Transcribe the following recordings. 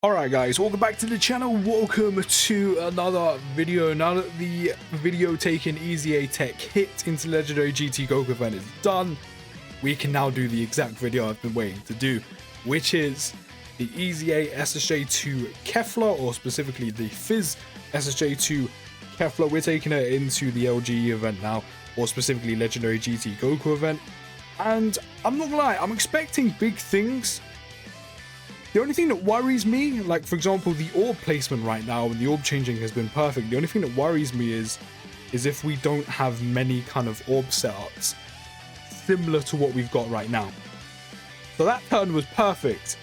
Alright guys, welcome back to the channel. Welcome to another video. Now that the video taking EZA Tech hit into Legendary GT Goku event is done, we can now do the exact video I've been waiting to do, which is the EZA SSJ2 KEFLA, or specifically the PHY SSJ2 KEFLA. We're taking it into the LGE event now, or specifically Legendary GT Goku event. And I'm not gonna lie, I'm expecting big things. The only thing that worries me, like for example, the orb placement right now, and the orb changing has been perfect. The only thing that worries me is if we don't have many kind of orb setups similar to what we've got right now. So that turn was perfect.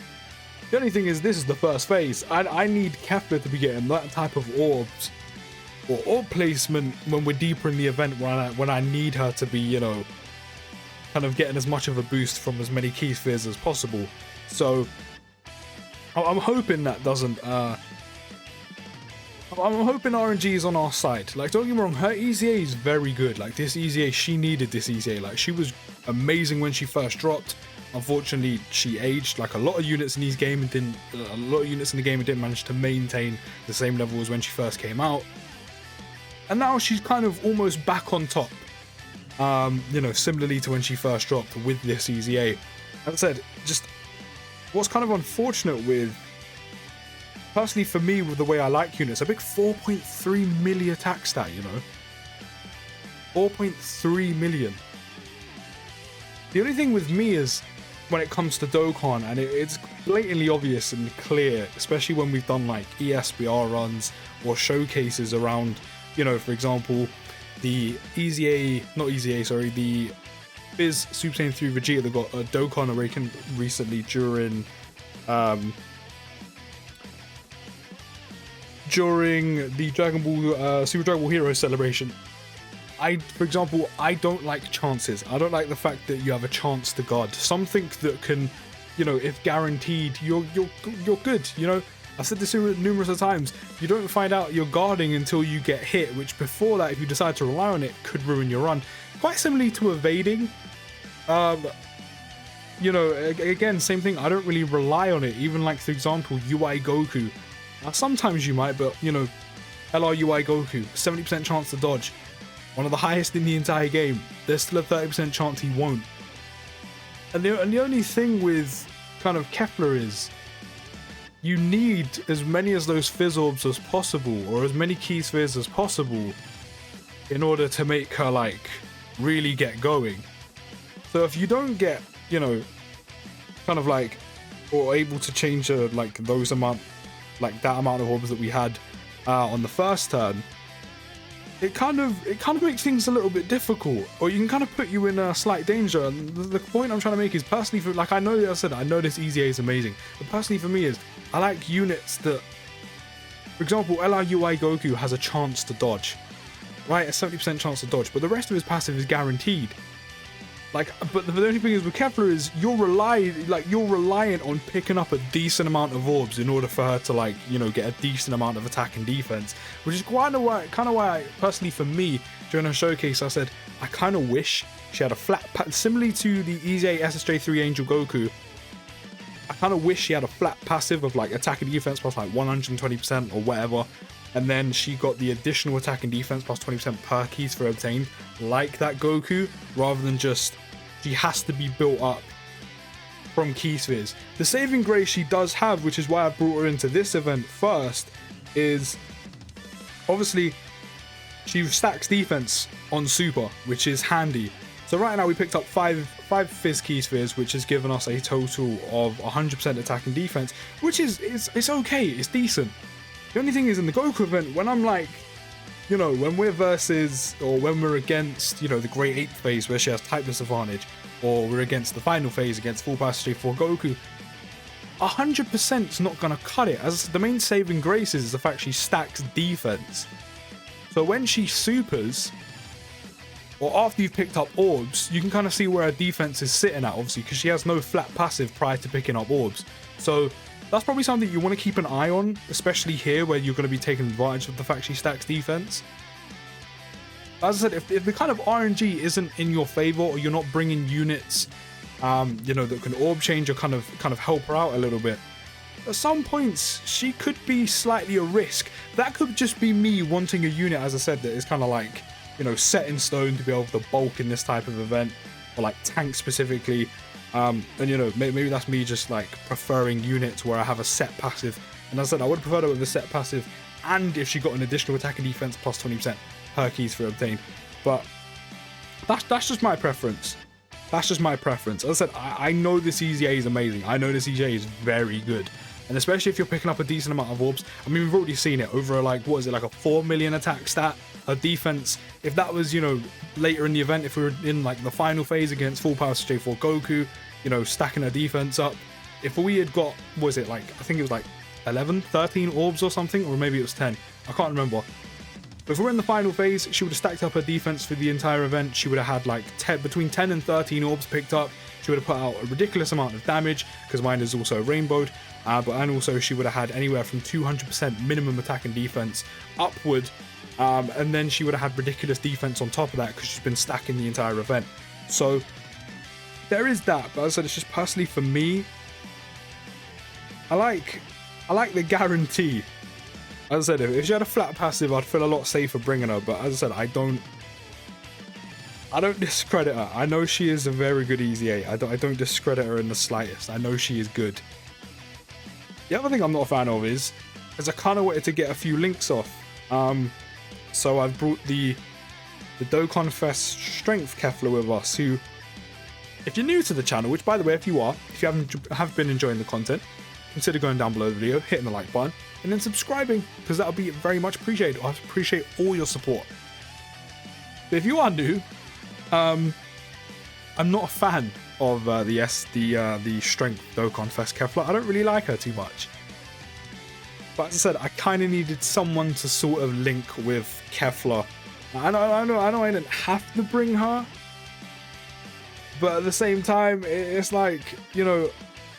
The only thing is, this is the first phase. I need KEFLA to be getting that type of orbs or orb placement when we're deeper in the event, when I need her to be, you know, kind of getting as much of a boost from as many key spheres as possible. So I'm hoping that doesn't, I'm hoping RNG is on our side. Like, don't get me wrong, her EZA is very good. Like, this EZA, she needed this EZA. Like, she was amazing when she first dropped. Unfortunately, she aged. Like, a lot of units in the game didn't manage to maintain the same level as when she first came out. And now she's kind of almost back on top. You know, similarly to when she first dropped with this EZA. As I said, just what's kind of unfortunate with, personally for me, with the way I like units, a big 4.3 milli attack stat, you know? 4.3 million. The only thing with me is, when it comes to Dokkan, and it's blatantly obvious and clear, especially when we've done like ESBR runs or showcases around, you know, for example, the the PHY Super Saiyan 3 Vegeta that got a Dokkan Awakened recently during the Dragon Ball Super Dragon Ball Heroes celebration. For example, I don't like chances. I don't like the fact that you have a chance to guard something that can, you know, if guaranteed, you're good. You know, I've said this numerous of times. You don't find out you're guarding until you get hit, which before that, if you decide to rely on it, could ruin your run. Quite similarly to evading. You know, again, same thing. I don't really rely on it. Even like, for example, UI Goku. Now, sometimes you might, but you know, LR UI Goku, 70% chance to dodge. One of the highest in the entire game. There's still a 30% chance he won't. And the only thing with kind of KEFLA is, you need as many of those Fizz Orbs as possible, or as many key spheres as possible, in order to make her like really get going. So if you don't get, you know, kind of like, or able to change like those amount, like that amount of orbs that we had on the first turn, it kind of makes things a little bit difficult, or you can kind of put you in a slight danger. And the point I'm trying to make is, personally, for like, I know this EZA is amazing, but personally for me is, I like units that, for example, LRUI Goku has a chance to dodge, right? A 70% chance to dodge, but the rest of his passive is guaranteed. Like, but the only thing is with KEFLA is you're reliant on picking up a decent amount of orbs in order for her to, like, you know, get a decent amount of attack and defense, which is kind of why I, personally for me, during her showcase, I said I kind of wish she had a flat similarly to the EZA SSJ3 Angel Goku. I kind of wish she had a flat passive of like attack and defense plus like 120% or whatever, and then she got the additional attack and defense plus 20% per keys for obtained, like that Goku, rather than just she has to be built up from key spheres. The saving grace she does have, which is why I brought her into this event first, is obviously she stacks defense on super, which is handy. So right now we picked up five Fizz key spheres, which has given us a total of 100% attack and defense, which is it's okay, it's decent. The only thing is, in the Goku event, when I'm like, you know, when we're versus, or when we're against, you know, the Great 8th phase where she has type disadvantage, or we're against the final phase against full power SSJ4 Goku, 100% is not gonna cut it. As the main saving grace is the fact she stacks defense. So when she supers, or after you've picked up orbs, you can kind of see where her defense is sitting at, obviously, because she has no flat passive prior to picking up orbs. So that's probably something you want to keep an eye on, especially here where you're going to be taking advantage of the fact she stacks defense. As I said, if the kind of RNG isn't in your favor, or you're not bringing units, you know, that can orb change or kind of help her out a little bit, at some points she could be slightly a risk. That could just be me wanting a unit, as I said, that is kind of like, you know, set in stone to be able to bulk in this type of event, or like tank specifically. And you know, maybe that's me just like preferring units where I have a set passive. And as I said, I would prefer it with a set passive, and if she got an additional attack and defense plus 20% per keys for obtain. But that's just my preference. That's just my preference. As I said, I know this EZA is amazing. I know this EZA is very good. And especially if you're picking up a decent amount of orbs. I mean, we've already seen it over like, what is it, like a 4 million attack stat, a defense. If that was, you know, later in the event, if we were in like the final phase against full power SSJ2 Goku, you know, stacking her defense up. If we had got, what was it, like, I think it was like 11, 13 orbs or something, or maybe it was 10. I can't remember. But if we're in the final phase, she would have stacked up her defense for the entire event. She would have had like between 10 and 13 orbs picked up. She would have put out a ridiculous amount of damage, because mine is also rainbowed. And also she would have had anywhere from 200% minimum attack and defense upward. And then she would have had ridiculous defense on top of that, because she's been stacking the entire event. So there is that. But as I said, it's just personally for me, I like the guarantee. As I said, if she had a flat passive, I'd feel a lot safer bringing her. But as I said, I don't discredit her. I know she is a very good EZA. I don't discredit her in the slightest. I know she is good. The other thing I'm not a fan of is I kind of wanted to get a few links off. So I've brought the Dokkan Fest Strength KEFLA with us, who, if you're new to the channel, which by the way, if you have been enjoying the content, consider going down below the video, hitting the like button, and then subscribing, because that'll be very much appreciated. I appreciate all your support. But if you are new, I'm not a fan of the Strength Dokkan Fest KEFLA. I don't really like her too much. But as I said, I kind of needed someone to sort of link with KEFLA. I know I didn't have to bring her, but at the same time, it's like, you know,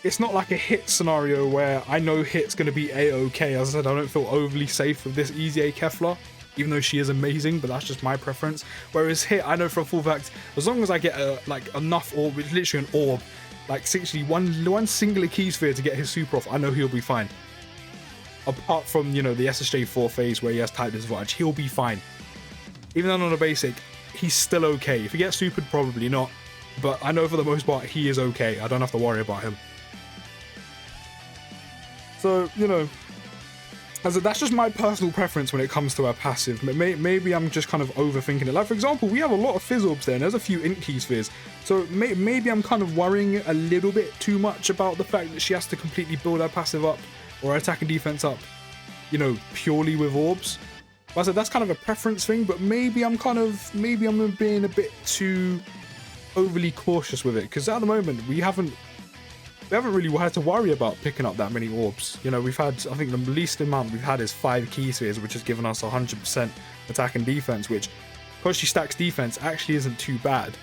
it's not like a hit scenario where I know hit's going to be a-okay. As I said, I don't feel overly safe with this EZA KEFLA, even though she is amazing, but that's just my preference. Whereas hit, I know for a full fact, as long as I get like enough orb, it's literally an orb, like essentially one singular key sphere to get his super off, I know he'll be fine. Apart from, you know, the SSJ4 phase where he has type disadvantage, he'll be fine. Even though on a basic, he's still okay. If he gets supered, probably not. But I know for the most part, he is okay. I don't have to worry about him. So, you know, that's just my personal preference when it comes to our passive. Maybe I'm just kind of overthinking it. Like, for example, we have a lot of fizz orbs there, and there's a few int key spheres. So maybe I'm kind of worrying a little bit too much about the fact that she has to completely build her passive up, or her attack and defense up, you know, purely with orbs. But I said that's kind of a preference thing, but maybe I'm being a bit too overly cautious with it, because at the moment we haven't really had to worry about picking up that many orbs. You know, we've had, I think the least amount we've had is 5 key spheres, which has given us 100% attack and defense, which, because she stacks defense, actually isn't too bad.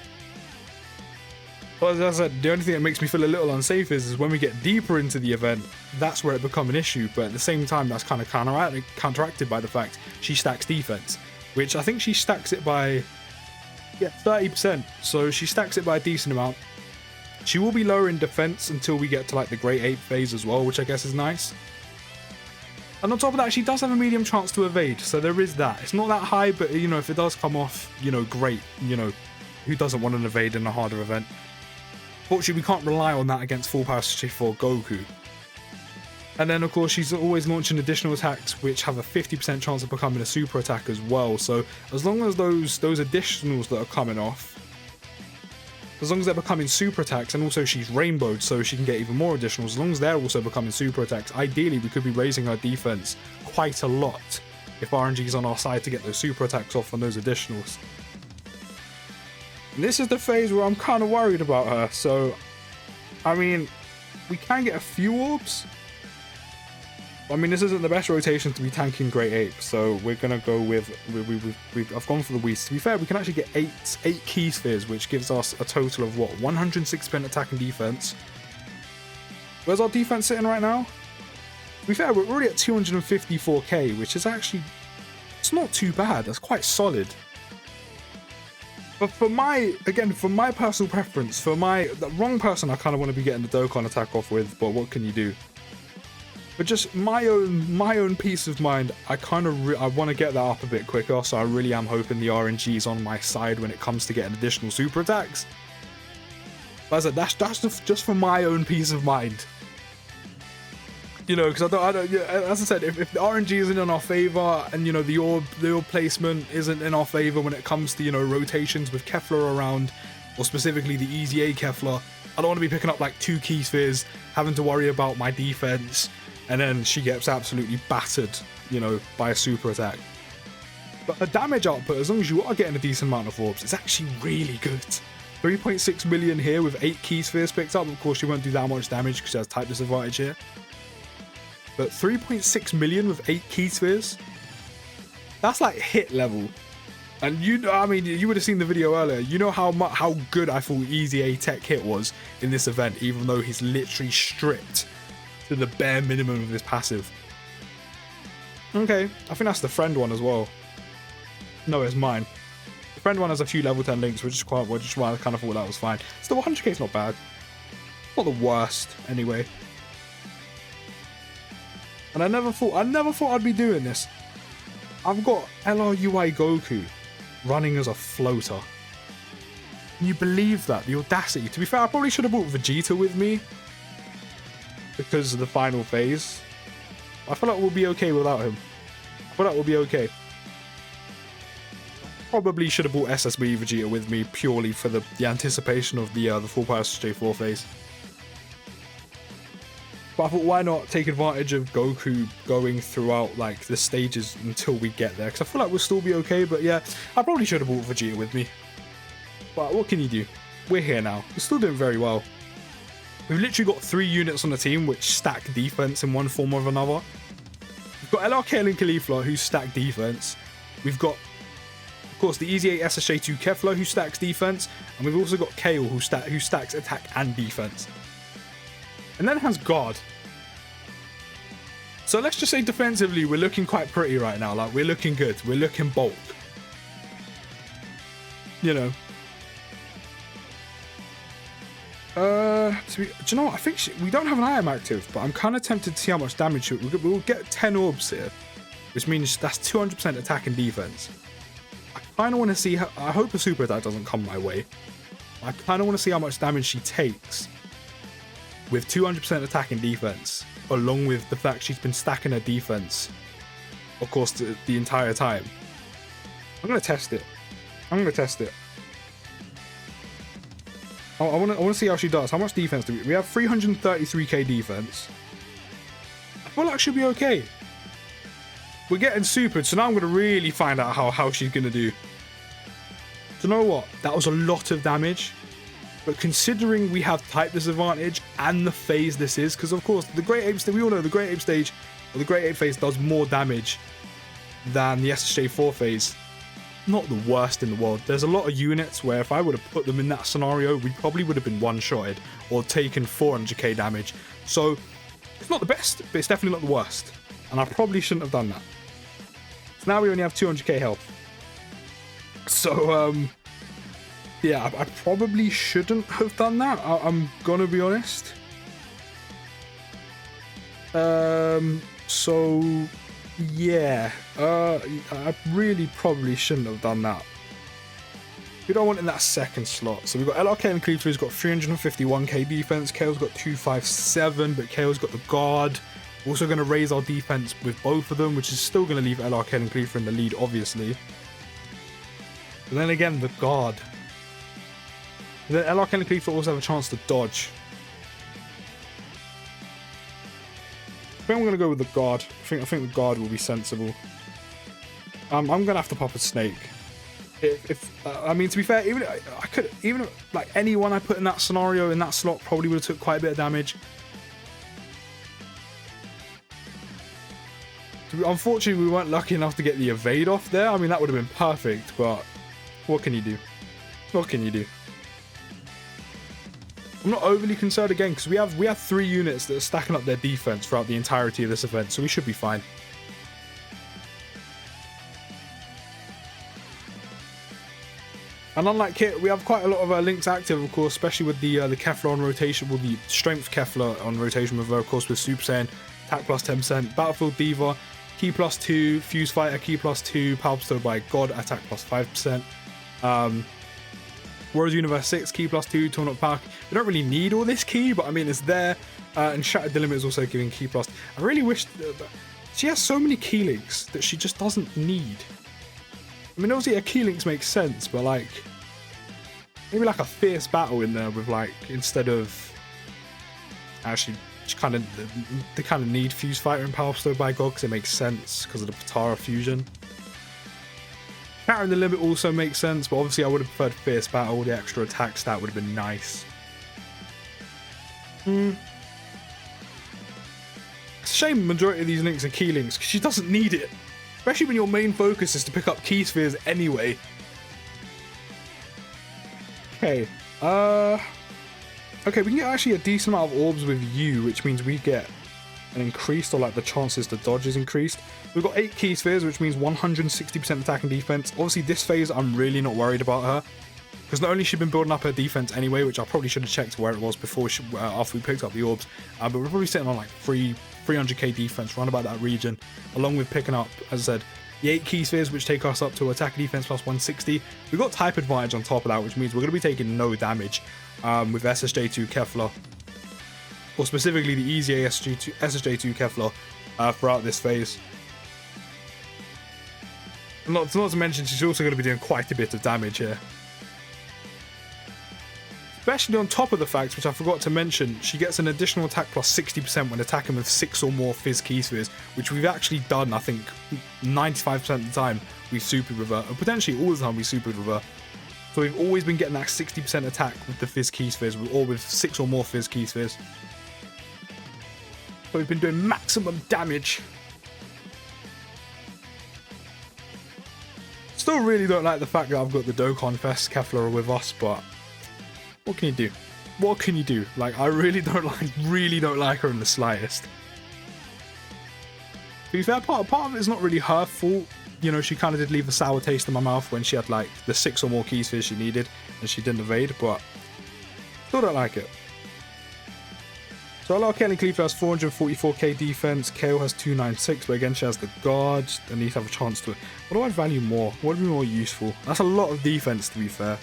But as I said, the only thing that makes me feel a little unsafe is when we get deeper into the event, that's where it becomes an issue. But at the same time, that's kind of counteracted by the fact she stacks defense, which I think she stacks it by 30%. So she stacks it by a decent amount. She will be lower in defense until we get to like the Great Ape phase as well, which I guess is nice. And on top of that, she does have a medium chance to evade, so there is that. It's not that high, but you know, if it does come off, you know, great. You know, who doesn't want an evade in a harder event? Fortunately, we can't rely on that against full power SSJ2 Goku. And then, of course, she's always launching additional attacks, which have a 50% chance of becoming a super attack as well. So as long as those additionals that are coming off, as long as they're becoming super attacks, and also she's rainbowed so she can get even more additionals, as long as they're also becoming super attacks, ideally we could be raising her defense quite a lot if RNG is on our side to get those super attacks off on those additionals. And this is the phase where I'm kind of worried about her. So, I mean, we can get a few orbs. I mean, this isn't the best rotation to be tanking Great Ape, so we're gonna go with I've gone for the Whis. To be fair, we can actually get eight key spheres, which gives us a total of what, 106% attack and defense. Where's our defense sitting right now? To be fair, we're already at 254k, which is actually, it's not too bad. That's quite solid. But for my personal preference, the wrong person I kind of want to be getting the Dokkan attack off with, but what can you do? But just my own peace of mind, I kind of I want to get that up a bit quicker, so I really am hoping the RNG is on my side when it comes to getting additional super attacks. But as I said, that's just for my own peace of mind. You know, because I don't, as I said, if the RNG isn't in our favor, and, you know, the orb placement isn't in our favor when it comes to, you know, rotations with Kefla around, or specifically the EZA Kefla, I don't want to be picking up like 2 key spheres, having to worry about my defense, and then she gets absolutely battered, you know, by a super attack. But her damage output, as long as you are getting a decent amount of orbs, it's actually really good. 3.6 million here with 8 key spheres picked up. Of course, she won't do that much damage because she has type disadvantage here. But 3.6 million with 8 key spheres, that's like hit level. And I mean, you would have seen the video earlier. You know how good I thought EZA Tech Hit was in this event, even though he's literally stripped to the bare minimum of his passive. Okay, I think that's the friend one as well. No, it's mine. The friend one has a few level 10 links, which is why I kind of thought that was fine. Still, 100k is not bad. Not the worst, anyway. And I never thought I'd be doing this. I've got LRUI Goku running as a floater. Can you believe that? The audacity. To be fair, I probably should have brought Vegeta with me because of the final phase. I feel like we'll be okay without him. I feel like we'll be okay. Probably should have brought SSB Vegeta with me purely for the anticipation of the full PHY SSJ2 phase. But I thought, why not take advantage of Goku going throughout like the stages until we get there? Because I feel like we'll still be okay. But yeah, I probably should have brought Vegeta with me. But what can you do? We're here now. We're still doing very well. We've literally got 3 units on the team which stack defense in one form or another. We've got LRK and KEFLA who stack defense. We've got, of course, the EZA SSJ2 KEFLA who stacks defense. And we've also got Kale who stacks attack and defense. And then it has God. So let's just say defensively, we're looking quite pretty right now. Like, we're looking good. We're looking bulk. You know. Do you know what? I think we don't have an item active, but I'm kind of tempted to see how much damage we'll get 10 orbs here, which means that's 200% attack and defense. I kind of want to see how, I hope a super attack doesn't come my way. I kind of want to see how much damage she takes with 200% attack and defense, along with the fact she's been stacking her defense, of course, the entire time. I'm going to test it. I want to see how she does. How much defense do we have? 333k defense. I feel like she'll be okay. We're getting supered, so now I'm going to really find out how she's going to do. Do you know what? That was a lot of damage. But considering we have type disadvantage and the phase this is, because of course the Great Ape stage, we all know the Great Ape stage, or the Great Ape phase does more damage than the SSJ4 phase. Not the worst in the world. There's a lot of units where if I would have put them in that scenario, we probably would have been one-shotted or taken 400k damage. So it's not the best, but it's definitely not the worst. And I probably shouldn't have done that. So now we only have 200k health. So, yeah, I probably shouldn't have done that. I'm gonna be honest. So yeah, I really probably shouldn't have done that. We don't want in that second slot. So we've got LRK and KEFLA who's got 351k defense. Kale's got 257, but Kale's got the guard. We're also going to raise our defense with both of them, which is still going to leave LRK and KEFLA in the lead, obviously. And then again, the guard. And then LRK and KEFLA also have a chance to dodge. I think I'm going to go with the guard. I think the guard will be sensible. I'm going to have to pop a snake. I mean, to be fair, even like anyone I put in that scenario, in that slot, probably would have took quite a bit of damage. Unfortunately, we weren't lucky enough to get the evade off there. I mean, that would have been perfect, but what can you do? What can you do? I'm not overly concerned again because we have 3 units that are stacking up their defense throughout the entirety of this event, so we should be fine. And unlike Kit, we have quite a lot of links active, of course, especially with the KEFLA on rotation, well, the strength KEFLA on rotation with, of course, with Super Saiyan, attack plus 10%. Battlefield Diva, key plus 2. Fuse Fighter, key plus 2. Power bestowed by God, attack plus 5%. Warriors Universe 6, key plus 2. Torn-Up Pack. We don't really need all this key, but I mean, it's there. And Shattered Limit is also giving key plus. I really wish... she has so many key links that she just doesn't need. I mean, obviously her key links make sense, but like... maybe like a fierce battle in there with like, instead of... actually, they kind of need Fuse Fighter and Power Bestowed by God because it makes sense because of the Patara fusion. Shattering the Limit also makes sense, but obviously I would have preferred Fierce Battle. The extra attack stat would have been nice. It's a shame the majority of these links are key links because she doesn't need it. Especially when your main focus is to pick up key spheres anyway. Okay, okay, we can get actually a decent amount of orbs with you, which means we get an increased, or like the chances to dodge is increased. We've got 8 key spheres, which means 160% attack and defense. Obviously, this phase, I'm really not worried about her. Because not only she's been building up her defense anyway, which I probably should have checked where it was before after we picked up the orbs. But we're probably sitting on like 300k defense, around about that region. Along with picking up, as I said, the 8 key spheres, which take us up to attack and defense plus 160. We've got type advantage on top of that, which means we're going to be taking no damage with SSJ2 KEFLA. Or specifically the EZA SSJ2 KEFLA throughout this phase. Not to mention, she's also going to be doing quite a bit of damage here. Especially on top of the fact, which I forgot to mention, she gets an additional attack plus 60% when attacking with 6 or more Fizz key spheres, which we've actually done, I think, 95% of the time we supered with her, or potentially all the time we supered with her. So we've always been getting that 60% attack with the Fizz key spheres, or with 6 or more Fizz key spheres. So we've been doing maximum damage. Still really don't like the fact that I've got the Dokkan Fest KEFLA with us, but what can you do? What can you do? Like, I really don't like her in the slightest. To be fair, part of it is not really her fault. You know, she kind of did leave a sour taste in my mouth when she had like the 6 or more key spheres she needed and she didn't evade, but still don't like it. So Alar Kelly KEFLA has 444k defense, KO has 296, but again she has the guard and needs to have a chance to... what do I value more? What would be more useful? That's a lot of defense, to be fair.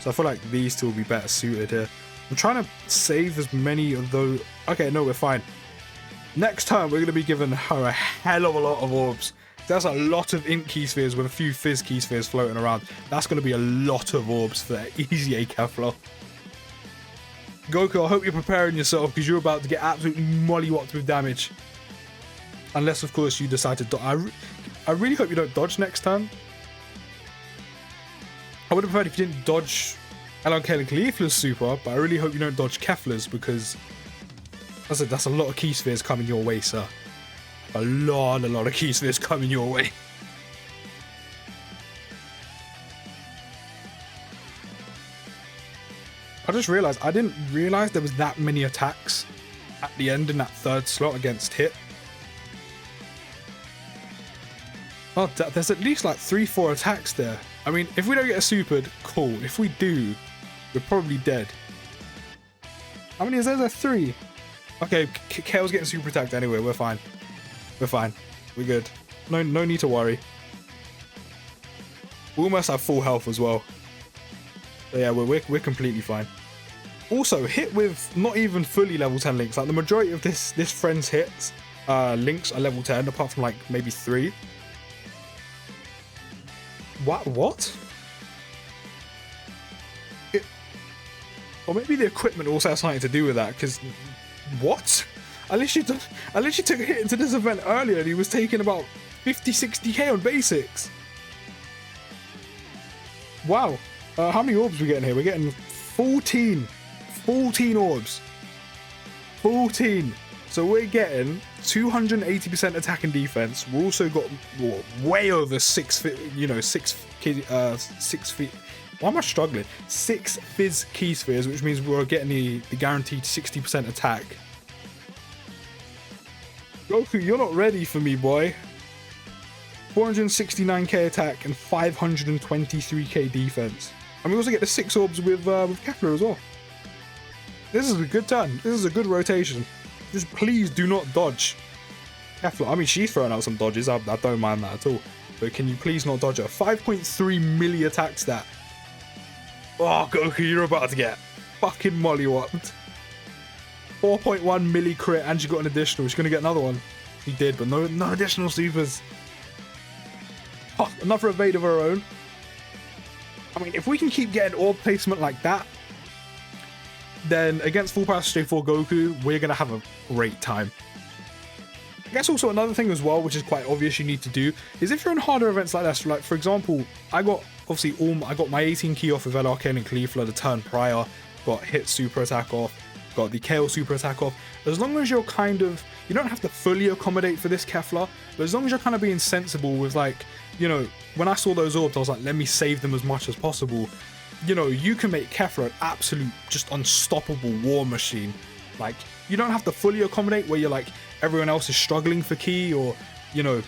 So I feel like these two will be better suited here. I'm trying to save as many of those... okay, no, we're fine. Next turn, we're going to be giving her a hell of a lot of orbs. That's a lot of ink key spheres with a few fizz key spheres floating around. That's going to be a lot of orbs for EZA KEFLA. Goku, I hope you're preparing yourself because you're about to get absolutely mollywopped with damage. Unless, of course, you decide to dodge. I really hope you don't dodge next turn. I would have preferred if you didn't dodge Alar Kelly KEFLA's super, but I really hope you don't dodge KEFLA's because that's a lot of key spheres coming your way, sir. A lot of key spheres coming your way. I just realised, I didn't realise there was that many attacks at the end in that third slot against Hit. Oh, there's at least like 3-4 attacks there. I mean, if we don't get a supered, cool. If we do, we're probably dead. How many is there? There's 3. Okay, Kale's getting super attacked anyway. We're fine. We're fine. We're good. No need to worry. We almost have full health as well. So yeah, we're completely fine. Also, Hit with not even fully level 10 links. Like the majority of this friend's hits, links are level 10, apart from like maybe 3. What? Or maybe the equipment also has something to do with that, because what? I literally took a hit into this event earlier and he was taking about 50-60k on basics. Wow. How many orbs are we getting here? We're getting 14 orbs. 14. So we're getting 280% attack and defense. We also got way over 6 feet, you know, 6 feet. Why am I struggling? 6 fizz key spheres, which means we're getting the guaranteed 60% attack. Goku, you're not ready for me, boy. 469k attack and 523k defense. And we also get the 6 orbs with KEFLA as well. This is a good turn. This is a good rotation. Just please do not dodge. KEFLA, I mean, she's throwing out some dodges. I don't mind that at all. But can you please not dodge her? 5.3 milli attack stat. Oh, Goku, you're about to get fucking mollywopped. 4.1 milli crit, and she got an additional. She's going to get another one. She did, but no additional supers. Oh, another evade of her own. I mean, if we can keep getting orb placement like that, then against Full Power SSJ4 Goku, we're going to have a great time. I guess also another thing as well, which is quite obvious you need to do, is if you're in harder events like this, like for example, I got my 18 key off with LRK and KEFLA the turn prior, got hit super attack off, got the KO super attack off. As long as you're kind of, you don't have to fully accommodate for this KEFLA, but as long as you're kind of being sensible with, like, you know, when I saw those orbs, I was like, let me save them as much as possible. You know, you can make KEFLA an absolute, just unstoppable war machine. Like, you don't have to fully accommodate where you're like, everyone else is struggling for key, or, you know,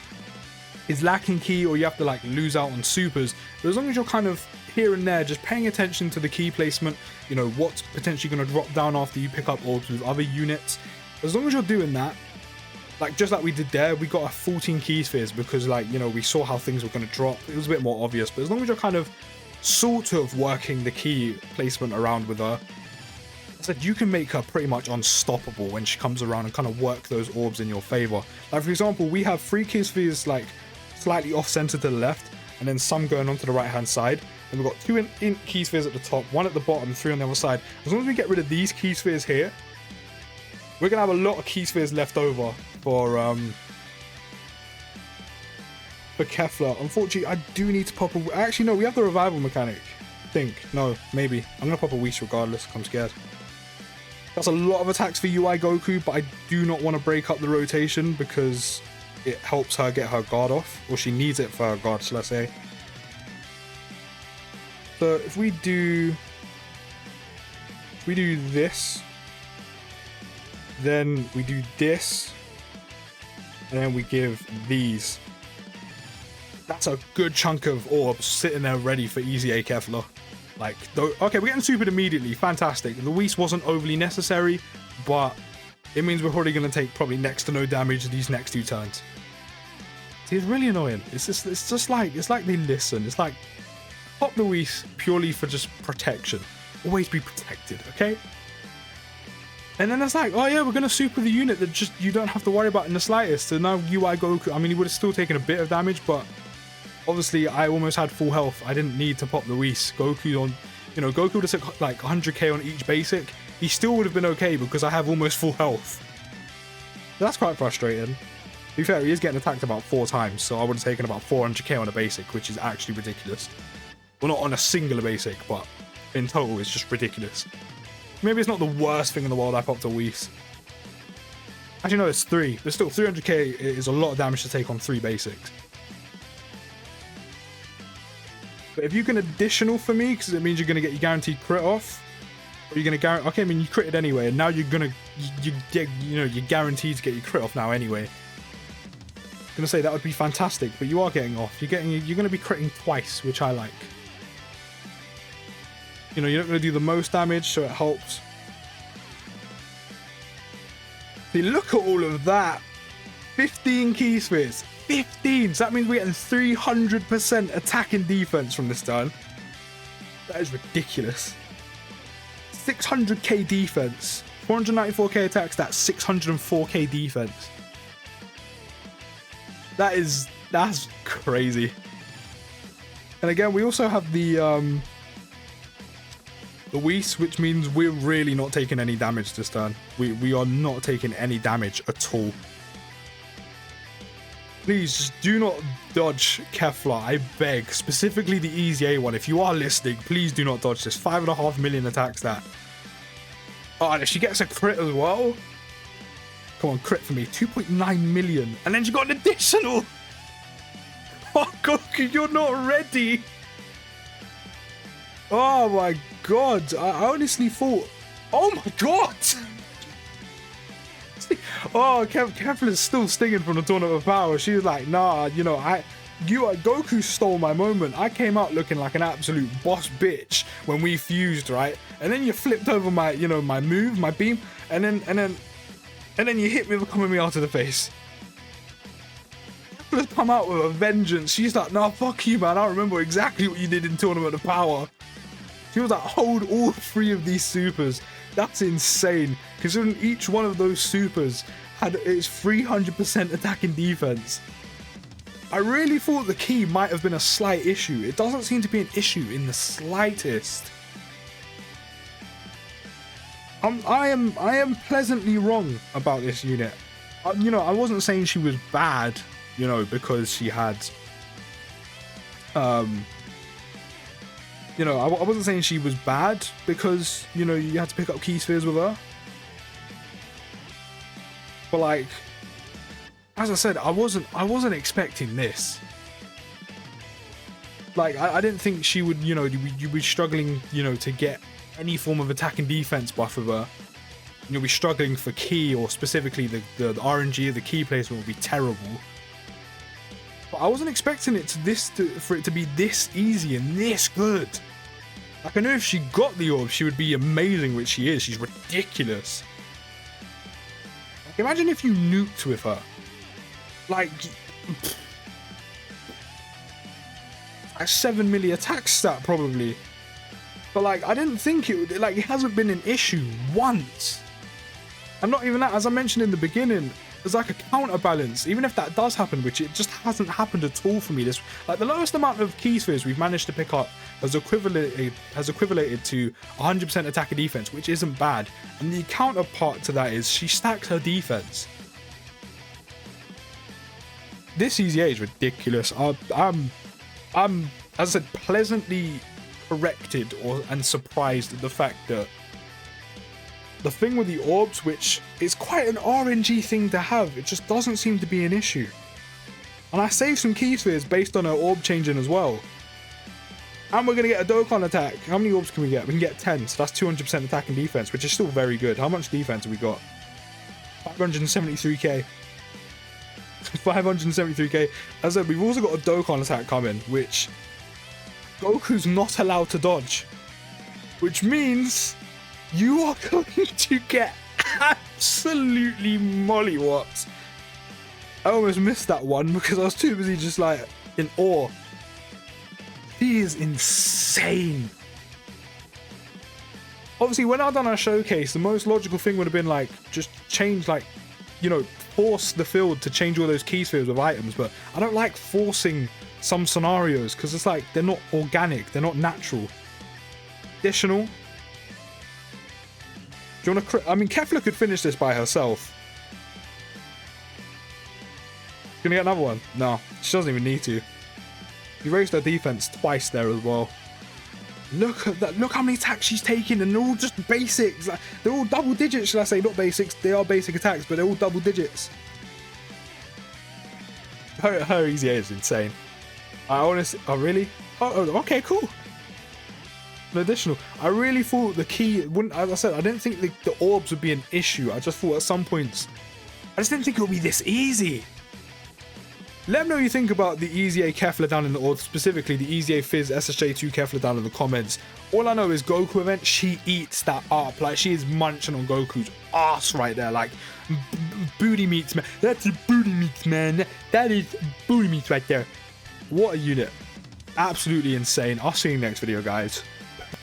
is lacking key, or you have to like lose out on supers. But as long as you're kind of here and there, just paying attention to the key placement, you know, what's potentially going to drop down after you pick up orbs with other units, as long as you're doing that, like just like we did there, we got a 14 key spheres because, like, you know, we saw how things were going to drop. It was a bit more obvious, but as long as you're kind of sort of working the key placement around with her, I said you can make her pretty much unstoppable when she comes around and kind of work those orbs in your favor. Like for example, we have 3 key spheres like slightly off center to the left, and then some going onto the right hand side. And we've got 2 in key spheres at the top, 1 at the bottom, 3 on the other side. As long as we get rid of these key spheres here, we're gonna have a lot of key spheres left over for KEFLA. Unfortunately, I do need to pop a... Actually, no, we have the revival mechanic. I think. No, maybe. I'm gonna pop a Whis regardless. I'm scared. That's a lot of attacks for UI Goku, but I do not want to break up the rotation because it helps her get her guard off, or she needs it for her guard, shall I say. So if we do this, then we do this, and then we give these. That's a good chunk of orbs sitting there ready for EZA KEFLA. Like, okay, we're getting supered immediately. Fantastic. The Whis wasn't overly necessary, but it means we're probably going to take probably next to no damage these next 2 turns. See, it's really annoying. It's just like they listen. It's like, pop the Whis purely for just protection. Always be protected, okay? And then it's like, oh yeah, we're going to super the unit that just you don't have to worry about in the slightest. So now UI Goku, I mean, he would have still taken a bit of damage, but obviously I almost had full health. I didn't need to pop the Whis. Goku on, you know, Goku would have took like 100k on each basic. He still would have been okay because I have almost full health. That's quite frustrating. To be fair, he is getting attacked about 4 times, so I would have taken about 400k on a basic, which is actually ridiculous. Well, not on a singular basic, but in total, it's just ridiculous. Maybe it's not the worst thing in the world I popped a Whis. Actually, no, it's 3. But still, 300k is a lot of damage to take on 3 basics. But if you can additional for me, because it means you're going to get your guaranteed crit off, or you're going to guarantee... Okay, I mean, you critted anyway, and now you're going to... you're guaranteed to get your crit off now anyway. I'm going to say that would be fantastic, but you are getting off. You're going to be critting twice, which I like. You know, you're not going to do the most damage, so it helps. See, look at all of that. 15 key spheres. 15! So that means we're getting 300% attack and defense from this turn. That is ridiculous. 600k defense. 494k attacks, that's 604k defense. That's crazy. And again, we also have the Whis, which means we're really not taking any damage this turn. We are not taking any damage at all. Please just do not dodge KEFLA, I beg. Specifically the EZA one. If you are listening, please do not dodge this. 5.5 million attacks that. Oh, and if she gets a crit as well. Come on, crit for me. 2.9 million. And then she got an additional. Oh, Goku, you're not ready. Oh my god. I honestly thought... Oh my god. Oh, KEFLA's still stinging from the Tournament of Power. She was like, nah, you know, Goku stole my moment. I came out looking like an absolute boss bitch when we fused, right? And then you flipped over my, you know, my move, my beam, and then you hit me with coming me out of the face. has come out with a vengeance. She's like, nah, fuck you, man. I remember exactly what you did in Tournament of Power. She was like, hold all 3 of these supers. That's insane. Considering each one of those supers had its 300% attack and defense. I really thought the key might have been a slight issue. It doesn't seem to be an issue in the slightest. I am pleasantly wrong about this unit. You know, I wasn't saying she was bad, you know, because she had, you know, I wasn't saying she was bad because, you know, you had to pick up key spheres with her. But like, as I said, I wasn't expecting this. Like, I didn't think she would, you know, you'd be struggling, you know, to get any form of attack and defense buff with her. You'll be struggling for key, or specifically the RNG of the key placement will be terrible. But I wasn't expecting it for it to be this easy and this good. Like, I knew if she got the orb, she would be amazing, which she is. She's ridiculous. Like, imagine if you nuked with her. Like, a 7 milli attack stat probably. But like, I didn't think it would, like, it hasn't been an issue once. And not even that, as I mentioned in the beginning, there's like a counterbalance. Even if that does happen, which it just hasn't happened at all for me. This, like, the lowest amount of key spheres we've managed to pick up has equivalated to 100% attack and defense, which isn't bad. And the counterpart to that is she stacks her defense. This EZA is ridiculous. I'm, as I said, pleasantly corrected and surprised at the fact that the thing with the orbs, which is quite an RNG thing to have, it just doesn't seem to be an issue. And I saved some key spheres based on her orb changing as well. And we're going to get a Dokkan attack. How many orbs can we get? We can get 10, so that's 200% attack and defense, which is still very good. How much defense have we got? 573k. 573k. As I said, we've also got a Dokkan attack coming, which Goku's not allowed to dodge. Which means you are going to get absolutely mollywopped. I almost missed that one because I was too busy just like in awe. He is insane. Obviously, when I done our showcase, the most logical thing would have been like, just change, like, you know, force the field to change all those key spheres with items. But I don't like forcing some scenarios because it's like, they're not organic, they're not natural. Additional. Do you want to I mean, KEFLA could finish this by herself. Gonna get another one? No, she doesn't even need to. You raised her defense twice there as well. Look at that. Look how many attacks she's taking, and they're all just basics. Like, they're all double digits, should I say? Not basics. They are basic attacks, but they're all double digits. Her EZA is insane. I honestly... Oh, really? Oh, okay, cool. An additional. I really thought the key wouldn't... As I said, I didn't think the orbs would be an issue. I just thought at some points... I just didn't think it would be this easy. Let me know what you think about the EZA KEFLA down in the, or specifically the EZA PHY SSJ2 KEFLA down in the comments. All I know is Goku event, she eats that up. Like, she is munching on Goku's ass right there. Like, booty meats, man. That's booty meats, man. That is booty meats right there. What a unit. Absolutely insane. I'll see you in the next video, guys.